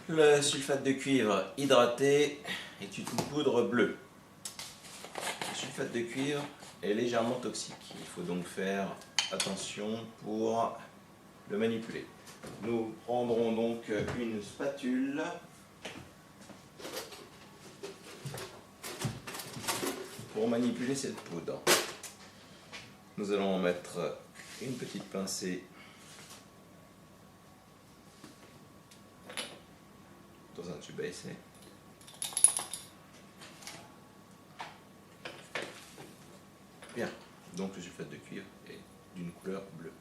Le sulfate de cuivre hydraté est une poudre bleue. Le sulfate de cuivre est légèrement toxique. Il faut donc faire attention pour le manipuler. Nous prendrons donc une spatule pour manipuler cette poudre. Nous allons en mettre une petite pincée dans un tube à essai. Bien, donc le sulfate de cuivre est d'une couleur bleue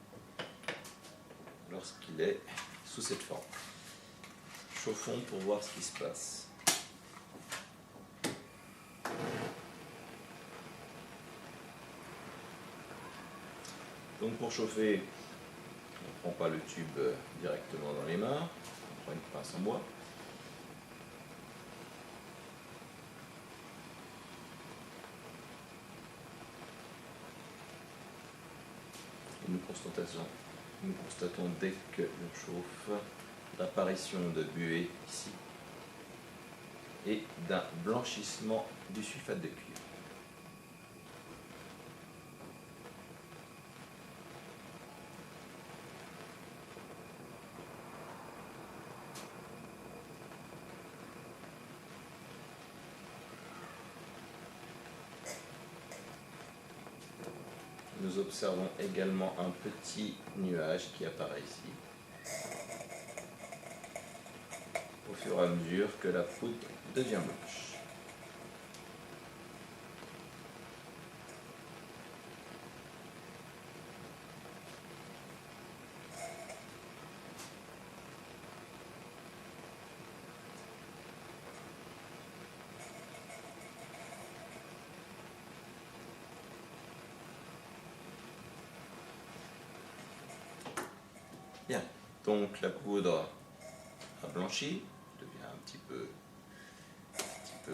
lorsqu'il est sous cette forme. Chauffons pour voir ce qui se passe. Donc pour chauffer, on ne prend pas le tube directement dans les mains, on prend une pince en bois. Et nous constatons dès que l'on chauffe l'apparition de buée ici et d'un blanchissement du sulfate de cuivre. Nous observons également un petit nuage qui apparaît ici, au fur et à mesure que la poudre devient blanche. Bien, donc la poudre a blanchi, devient un petit peu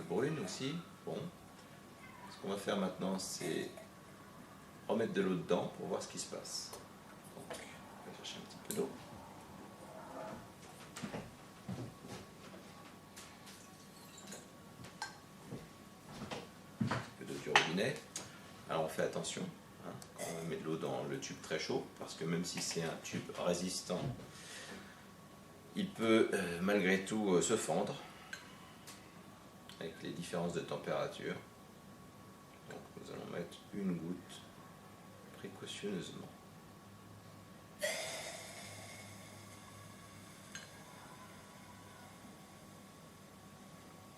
brune aussi. Bon, ce qu'on va faire maintenant, c'est remettre de l'eau dedans pour voir ce qui se passe. Donc, on va chercher un petit peu d'eau. Un peu d'eau du robinet. Alors on fait attention. Quand on met de l'eau dans le tube très chaud, parce que même si c'est un tube résistant, il peut malgré tout se fendre avec les différences de température. Donc nous allons mettre une goutte précautionneusement.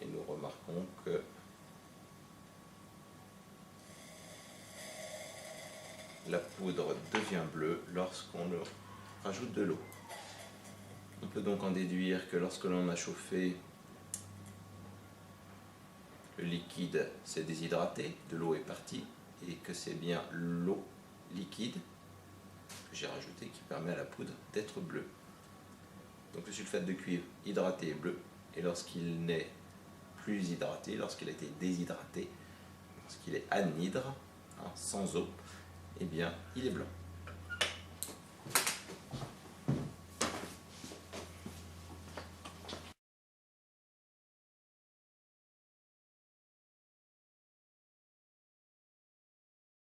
Et nous remarquons que la poudre devient bleue lorsqu'on rajoute de l'eau. On peut donc en déduire que lorsque l'on a chauffé, le liquide s'est déshydraté, de l'eau est partie, et que c'est bien l'eau liquide que j'ai rajoutée qui permet à la poudre d'être bleue. Donc le sulfate de cuivre hydraté est bleu, et lorsqu'il n'est plus hydraté, lorsqu'il a été déshydraté, lorsqu'il est anhydre, sans eau, eh bien il est blanc.